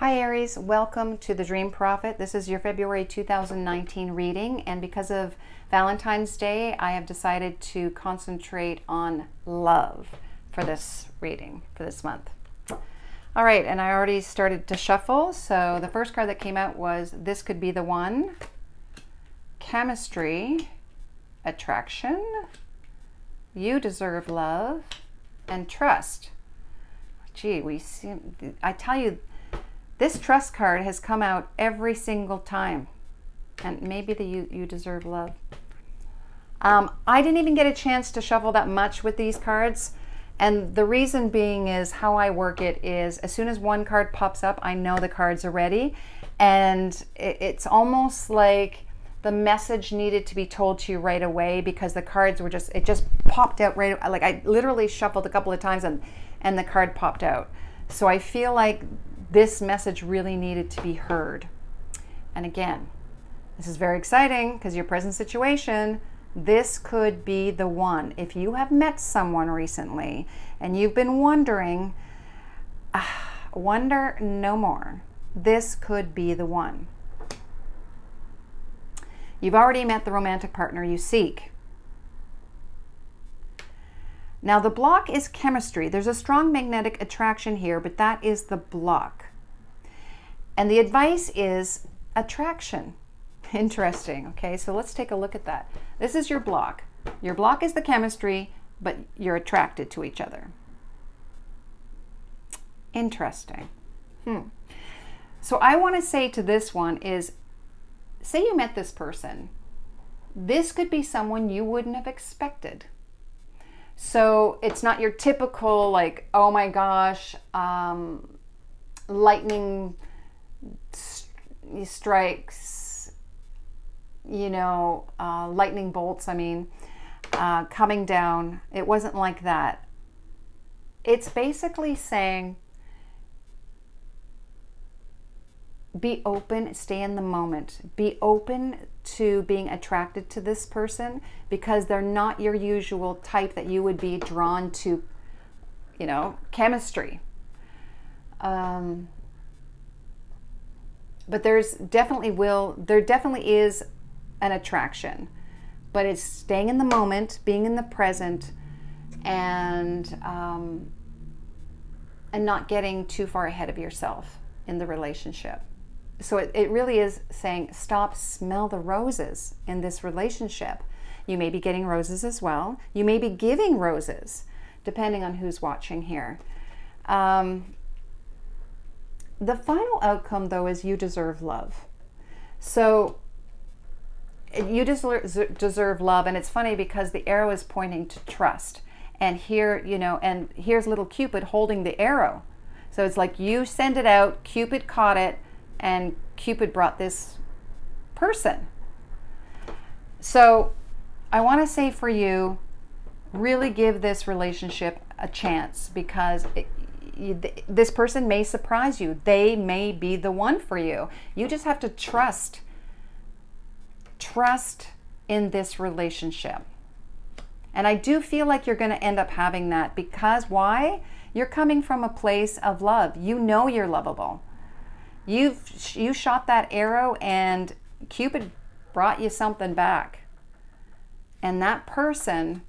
Hi Aries, welcome to the Dream Prophet. This is your February 2019 reading, and because of Valentine's Day, I have decided to concentrate on love for this reading, for this month. All right, and I already started to shuffle, so the first card that came out was This Could Be the One, Chemistry, Attraction, You Deserve Love, and Trust. Gee, I tell you, this trust card has come out every single time. And maybe the you deserve love. I didn't even get a chance to shuffle that much with these cards. And the reason being is how I work it is as soon as one card pops up, I know the cards are ready. And it's almost like the message needed to be told to you right away because the cards were it just popped out right. Like I literally shuffled a couple of times and the card popped out. So I feel like this message really needed to be heard. And again, this is very exciting because your present situation, this could be the one. If you have met someone recently and you've been wondering, wonder no more. This could be the one. You've already met the romantic partner you seek. Now the block is chemistry. There's a strong magnetic attraction here, but that is the block. And the advice is attraction. Interesting. Okay, so let's take a look at that. This is your block. Your block is the chemistry, but you're attracted to each other. Interesting. So I want to say to this one is, say you met this person. This could be someone you wouldn't have expected. So it's not your typical like, oh my gosh, lightning strikes, you know, lightning bolts, I mean, coming down. It wasn't like that. It's basically saying, be open, stay in the moment. Be open to being attracted to this person because they're not your usual type that you would be drawn to, you know, chemistry. But there definitely is an attraction, but it's staying in the moment, being in the present, and not getting too far ahead of yourself in the relationship. So it really is saying, stop, smell the roses in this relationship. You may be getting roses as well. You may be giving roses, depending on who's watching here. The final outcome, though, is you deserve love. So you deserve love, and it's funny because the arrow is pointing to trust. And here, you know, and here's little Cupid holding the arrow. So it's like you send it out, Cupid caught it, and Cupid brought this person. So I want to say for you, really give this relationship a chance because this person may surprise you. They may be the one for you. You just have to trust in this relationship. And I do feel like you're going to end up having that because why? You're coming from a place of love. You know you're lovable. You shot that arrow and Cupid brought you something back. And that person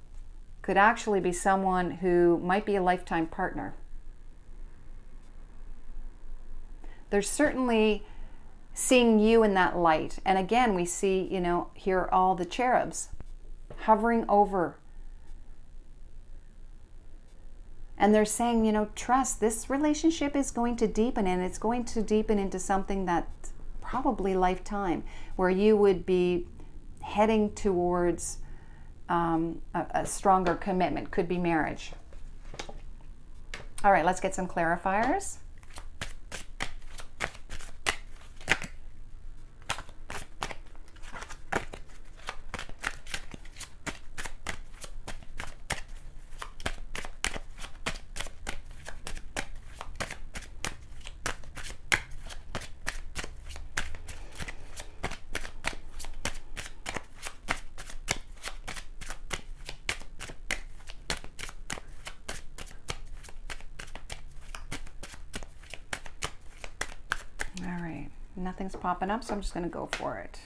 could actually be someone who might be a lifetime partner. They're certainly seeing you in that light. And again, we see, you know, here are all the cherubs hovering over. And they're saying, you know, trust, this relationship is going to deepen, and it's going to deepen into something that's probably lifetime, where you would be heading towards a stronger commitment, could be marriage. All right, let's get some clarifiers. Nothing's popping up, so I'm just going to go for it.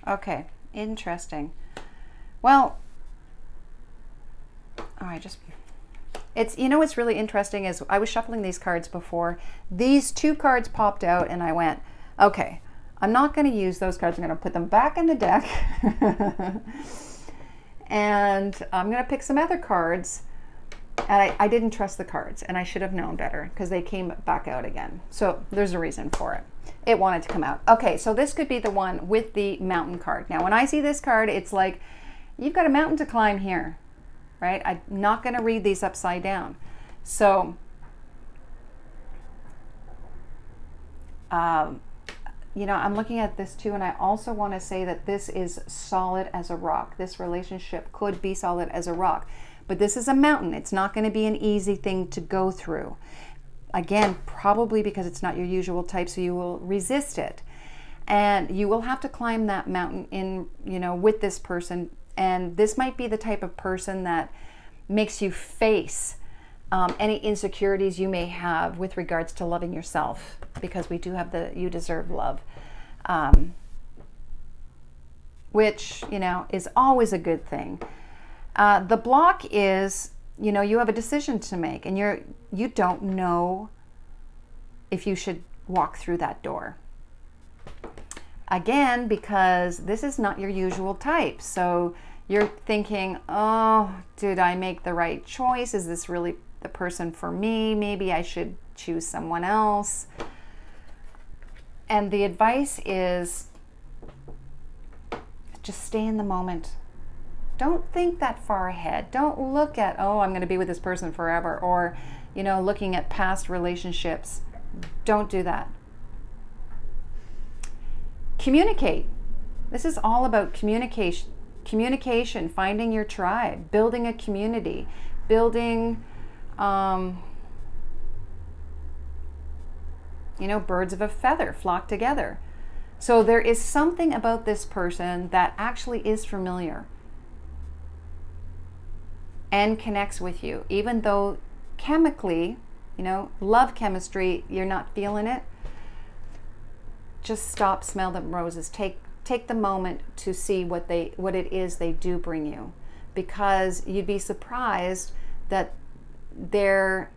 Okay, interesting. Well, it's, you know what's really interesting is I was shuffling these cards before. These two cards popped out and I went, okay, I'm not going to use those cards. I'm going to put them back in the deck. And I'm going to pick some other cards. And I didn't trust the cards, and I should have known better because they came back out again. So there's a reason for it. It wanted to come out. Okay, so this could be the one with the mountain card. Now, when I see this card, it's like, you've got a mountain to climb here, right? I'm not going to read these upside down. So, you know, I'm looking at this too, and I also want to say that this is solid as a rock. This relationship could be solid as a rock. But this is a mountain. It's not going to be an easy thing to go through. Again, probably because it's not your usual type, so you will resist it. And you will have to climb that mountain in, you know, with this person. And this might be the type of person that makes you face any insecurities you may have with regards to loving yourself, because we do have the you deserve love, which, you know, is always a good thing. The block is, you know, you have a decision to make, and you don't know if you should walk through that door. Again, because this is not your usual type. So you're thinking, oh, did I make the right choice? Is this really the person for me? Maybe I should choose someone else. And the advice is just stay in the moment. Don't think that far ahead. Don't look at, oh, I'm going to be with this person forever, or, you know, looking at past relationships. Don't do that. Communicate. This is all about communication. Communication, finding your tribe, building a community, building, you know, birds of a feather flock together. So there is something about this person that actually is familiar and connects with you, even though chemically, you know, love chemistry, you're not feeling it. Just stop, smell the roses. Take the moment to see what it is they do bring you, because you'd be surprised that you're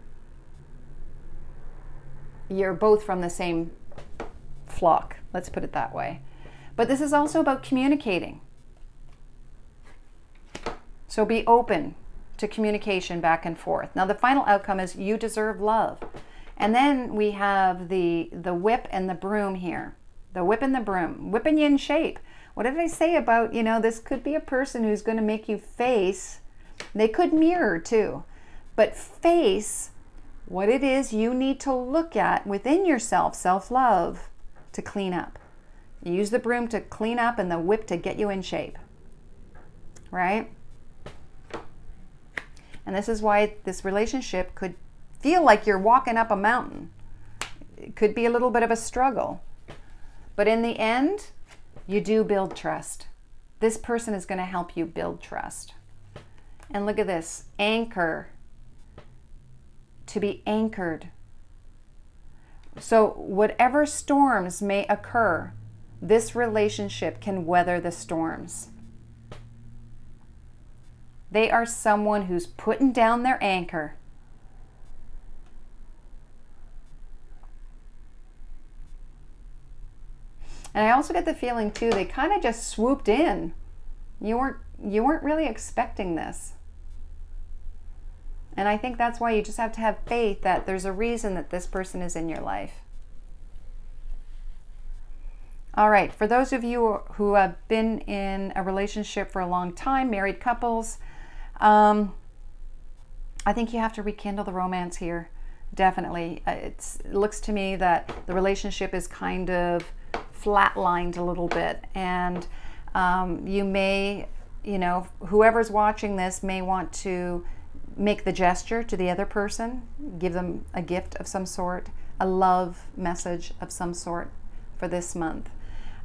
both from the same flock. Let's put it that way. But this is also about communicating. So be open to communication back and forth. Now the final outcome is you deserve love. And then we have the whip and the broom here. The whip and the broom, whipping you in shape. What did I say about, you know, this could be a person who's going to make you face, they could mirror too, but face what it is you need to look at within yourself, self-love, to clean up. You use the broom to clean up and the whip to get you in shape, right? And this is why this relationship could feel like you're walking up a mountain. It could be a little bit of a struggle. But in the end, you do build trust. This person is going to help you build trust. And look at this, anchor. To be anchored. So whatever storms may occur, this relationship can weather the storms. They are someone who's putting down their anchor. And I also get the feeling too, they kind of just swooped in. You weren't really expecting this. And I think that's why you just have to have faith that there's a reason that this person is in your life. All right, for those of you who have been in a relationship for a long time, married couples, I think you have to rekindle the romance here. Definitely. It looks to me that the relationship is kind of flatlined a little bit, and you may, you know, whoever's watching this may want to make the gesture to the other person, give them a gift of some sort, a love message of some sort for this month,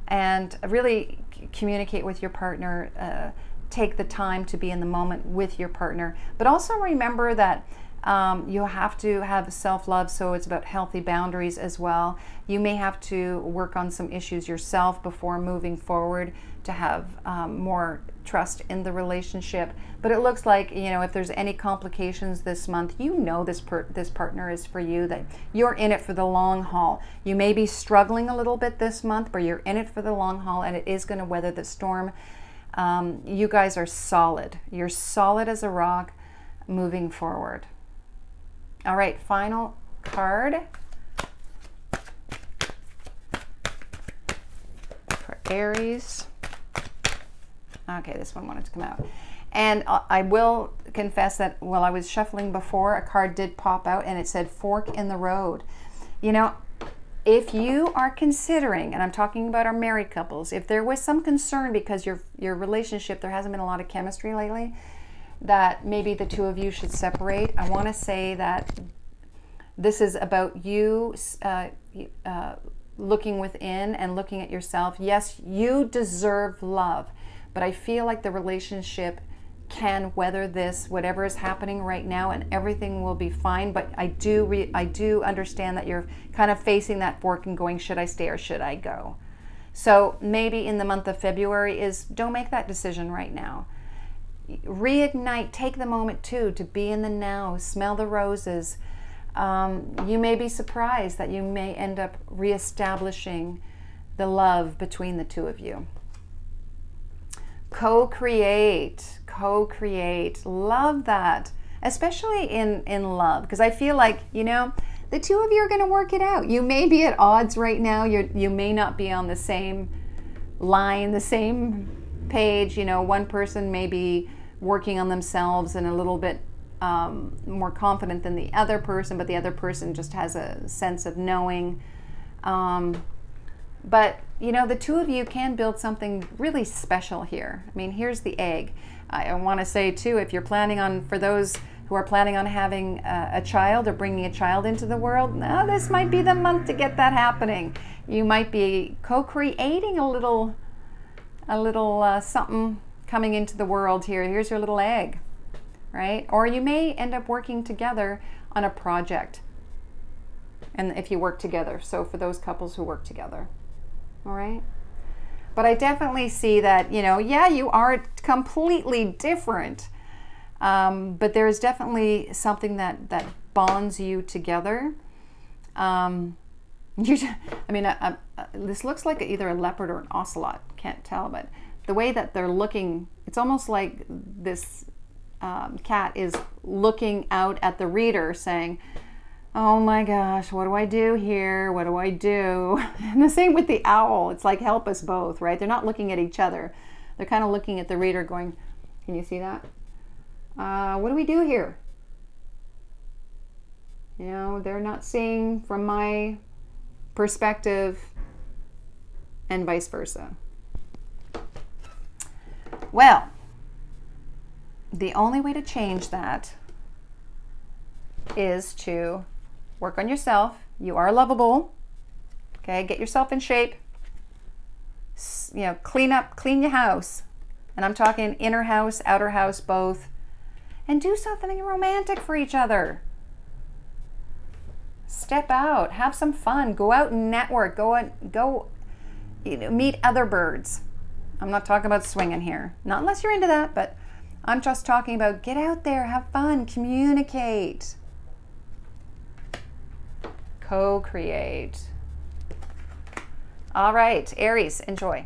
and really communicate with your partner. Take the time to be in the moment with your partner, but also remember that You have to have self-love, so it's about healthy boundaries as well. You may have to work on some issues yourself before moving forward to have more trust in the relationship. But it looks like, you know, if there's any complications this month, you know this partner is for you, that you're in it for the long haul. You may be struggling a little bit this month, but you're in it for the long haul, and it is going to weather the storm. You guys are solid. You're solid as a rock moving forward. All right, final card for Aries. Okay, this one wanted to come out. And I will confess that while I was shuffling before, a card did pop out and it said fork in the road. You know, if you are considering, and I'm talking about our married couples, if there was some concern because your relationship, there hasn't been a lot of chemistry lately, that maybe the two of you should separate, I want to say that this is about you looking within and looking at yourself. Yes, you deserve love, but I feel like the relationship can weather this, whatever is happening right now, and everything will be fine. But I do understand that you're kind of facing that fork and going, should I stay or should I go? So maybe in the month of February don't make that decision right now. Reignite, take the moment too to be in the now, smell the roses. You may be surprised that you may end up reestablishing the love between the two of you. Co-create, love that, especially in love, because I feel like, you know, the two of you are going to work it out. You may be at odds right now. You may not be on the same line, the same page. You know, one person may be working on themselves and a little bit more confident than the other person, but the other person just has a sense of knowing. But, you know, the two of you can build something really special here. I mean, here's the egg. I want to say, too, if you're planning on, for those who are planning on having a child or bringing a child into the world, now this might be the month to get that happening. You might be co-creating a little something coming into the world here. Here's your little egg, right? Or you may end up working together on a project, and if you work together. So for those couples who work together, all right? But I definitely see that, you know, yeah, you are completely different, but there is definitely something that bonds you together. This looks like either a leopard or an ocelot. Can't tell, but the way that they're looking, it's almost like this cat is looking out at the reader saying, oh my gosh, what do I do here? What do I do? And the same with the owl. It's like, help us both, right? They're not looking at each other. They're kind of looking at the reader going, can you see that? What do we do here? You know, they're not seeing from my perspective, and vice versa. Well, the only way to change that is to work on yourself. You are lovable. Okay, get yourself in shape. You know, clean your house. And I'm talking inner house, outer house, both. And do something romantic for each other. Step out, have some fun, go out and network, go you know, meet other birds. I'm not talking about swinging here, not unless you're into that, but I'm just talking about get out there, have fun, communicate, co-create. All right, Aries, enjoy.